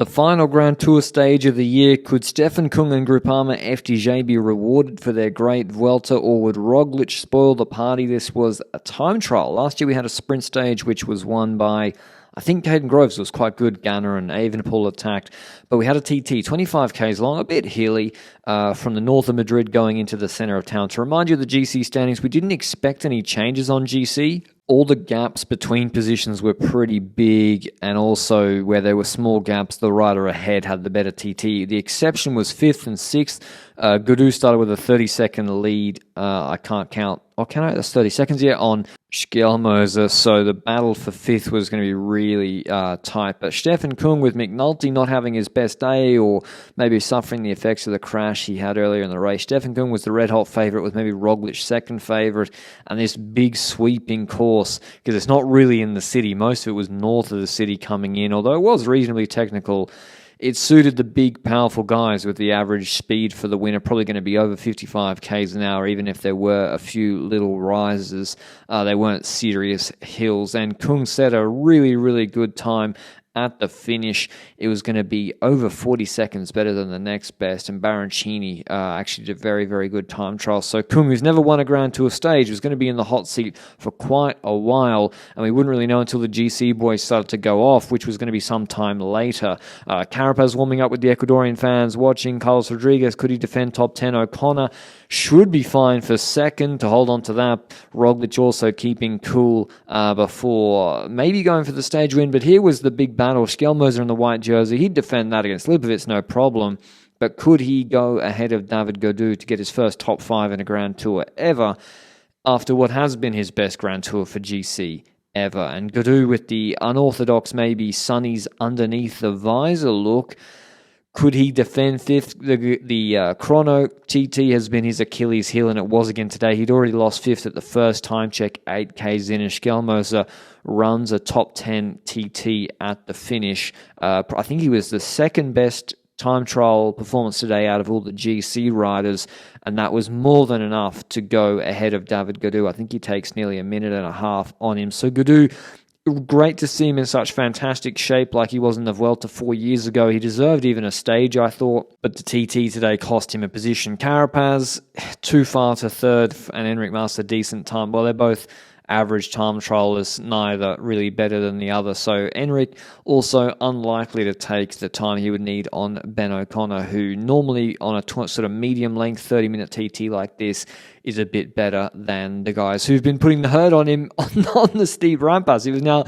The final Grand Tour stage of the year, could Stefan Kung and Groupama FDJ be rewarded for their great Vuelta, or would Roglic spoil the party? This was a time trial. Last year we had a sprint stage which was won by, I think Caden Groves was quite good, Ganna and Evenepoel attacked, but we had a TT, 25 k's long, a bit hilly, from the north of Madrid going into the centre of town. To remind you of the GC standings, we didn't expect any changes on GC. All the gaps between positions were pretty big, and also where there were small gaps, the rider ahead had the better TT. The exception was 5th and 6th. Gaudu started with a 30-second lead. I can't count. Oh, can I? That's 30 seconds, yeah, on Schjelmoser. So the battle for 5th was going to be really tight. But Stefan Kung, with McNulty not having his best day, or maybe suffering the effects of the crash he had earlier in the race, Stefan Kung was the red-hot favourite, with maybe Roglic second favourite. And this big sweeping course, because it's not really in the city. Most of it was north of the city coming in, although it was reasonably technical. It suited the big, powerful guys, with the average speed for the winner probably going to be over 55 k's an hour, even if there were a few little rises. They weren't serious hills. And Kung set a really, really good time at the finish. It was going to be over 40 seconds better than the next best, and Baroncini actually did a very, very good time trial. So Kung, who's never won a Grand Tour stage, was going to be in the hot seat for quite a while, and we wouldn't really know until the GC boys started to go off, which was going to be some time later. Carapaz warming up with the Ecuadorian fans watching. Carlos Rodriguez, could he defend top 10? O'Connor should be fine for second to hold on to that. Roglic also keeping cool before maybe going for the stage win, but here was the big battle. Schjelmoser in the white jersey, he'd defend that against Lipovic, no problem. But could he go ahead of David Gaudu to get his first top 5 in a Grand Tour ever, after what has been his best Grand Tour for GC ever? And Gaudu, with the unorthodox, maybe sunnies underneath the visor look, could he defend 5th? The chrono TT has been his Achilles heel, and it was again today. He'd already lost 5th at the first time check, 8 k's in, and Schjelmoser runs a top 10 TT at the finish. I think he was the second best time trial performance today out of all the GC riders, and that was more than enough to go ahead of David Gaudu. I think he takes nearly a minute and a half on him. So Gaudu, great to see him in such fantastic shape like he was in the Vuelta 4 years ago. He deserved even a stage, I thought, but the TT today cost him a position. Carapaz, too far to third, and Enric Mas a decent time. Well, they're both average time trialers, neither really better than the other. So Enric also unlikely to take the time he would need on Ben O'Connor, who normally on a sort of medium length 30-minute TT like this is a bit better than the guys who've been putting the hurt on him on the steep ramparts. It was now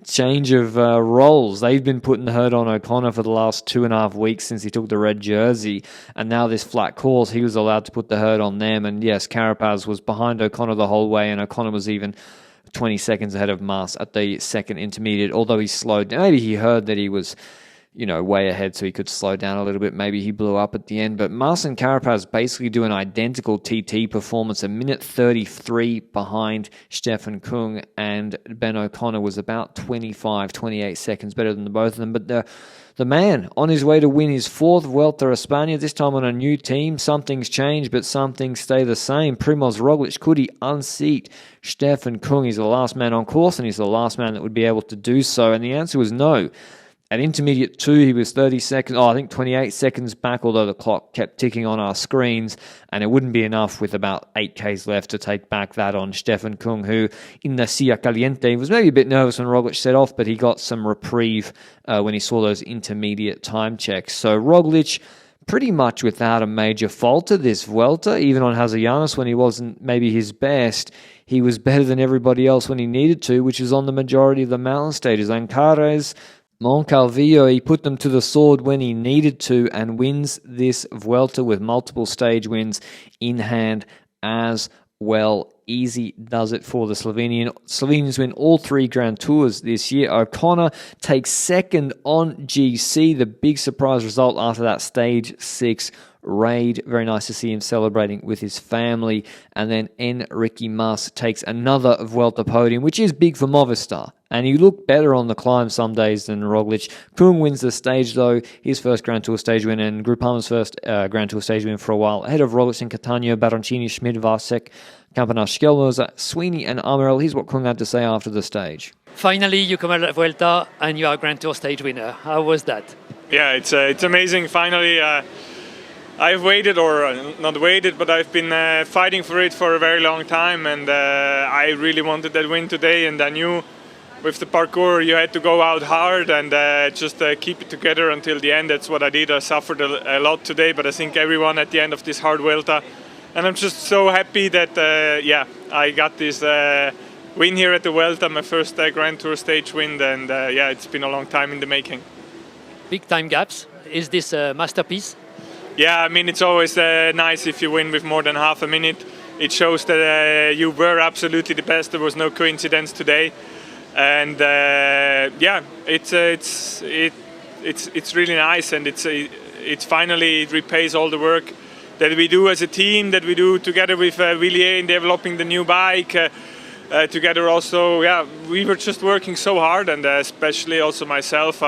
change of roles. They've been putting the hurt on O'Connor for the last 2.5 weeks since he took the red jersey, and now this flat course, he was allowed to put the hurt on them. And yes, Carapaz was behind O'Connor the whole way, and O'Connor was even 20 seconds ahead of Mas at the second intermediate, although he slowed down. Maybe he heard that he was, way ahead, so he could slow down a little bit. Maybe he blew up at the end. But Mas and Carapaz basically do an identical TT performance, a minute 33 behind Stefan Kung, and Ben O'Connor was about 25, 28 seconds better than the both of them. But the man on his way to win his 4th Vuelta a España, this time on a new team. Something's changed, but some things stay the same. Primoz Roglic, could he unseat Stefan Kung? He's the last man on course, and he's the last man that would be able to do so. And the answer was no. At intermediate 2, he was 30 seconds, I think 28 seconds back, although the clock kept ticking on our screens, and it wouldn't be enough with about 8 k's left to take back that on Stefan Kung, who in the Silla Caliente was maybe a bit nervous when Roglic set off, but he got some reprieve when he saw those intermediate time checks. So Roglic, pretty much without a major falter this Vuelta, even on Hazayanis when he wasn't maybe his best, he was better than everybody else when he needed to, which is on the majority of the mountain stages. Ancares, Moncalvillo, he put them to the sword when he needed to, and wins this Vuelta with multiple stage wins in hand as well. Easy does it for the Slovenian. Slovenians win all 3 Grand Tours this year. O'Connor takes second on GC, the big surprise result after that stage 6 raid. Very nice to see him celebrating with his family. And then Enrique Mas takes another Vuelta podium, which is big for Movistar. And he looked better on the climb some days than Roglic. Kung wins the stage, though, his first Grand Tour stage win, and Groupama's first Grand Tour stage win for a while. Ahead of Roglic and Catania, Baroncini, Schmid, Vasek, Campenas, Schjelmoser, Sweeney and Amarel. Here's what Kung had to say after the stage. Finally, you come out at Vuelta and you are a Grand Tour stage winner. How was that? Yeah, it's amazing. Finally, I've waited, or not waited, but I've been fighting for it for a very long time, and I really wanted that win today. And I knew with the parkour you had to go out hard and just keep it together until the end. That's what I did. I suffered a lot today, but I think everyone at the end of this hard Vuelta. And I'm just so happy that I got this win here at the Vuelta, my first Grand Tour stage win, and it's been a long time in the making. Big time gaps. Is this a masterpiece? Yeah, I mean, it's always nice if you win with more than half a minute. It shows that you were absolutely the best. There was no coincidence today, and it's really nice, and it's finally, it repays all the work that we do as a team, that we do together with Villiers in developing the new bike. Together also, we were just working so hard, and especially also myself.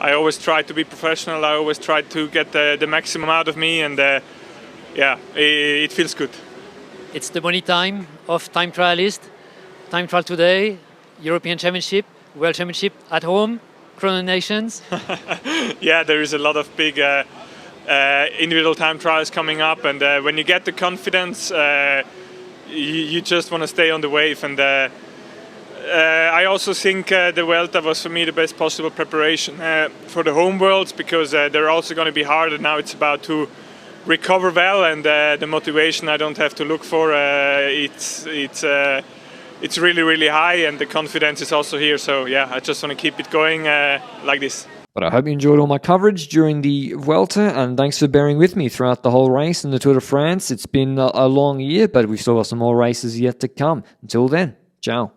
I always try to be professional. I always try to get the maximum out of me, and it feels good. It's the money time of time trialist. Time trial today, European Championship, World Championship at home, Chrono Nations. Yeah, there is a lot of big individual time trials coming up, and when you get the confidence, you just want to stay on the wave. And I also think the Vuelta was for me the best possible preparation for the home worlds, because they're also going to be hard, and now it's about to recover well, and the motivation I don't have to look for. It's really, really high, and the confidence is also here. So I just want to keep it going like this. But I hope you enjoyed all my coverage during the Vuelta, and thanks for bearing with me throughout the whole race in the Tour de France. It's been a long year, but we've still got some more races yet to come. Until then, ciao.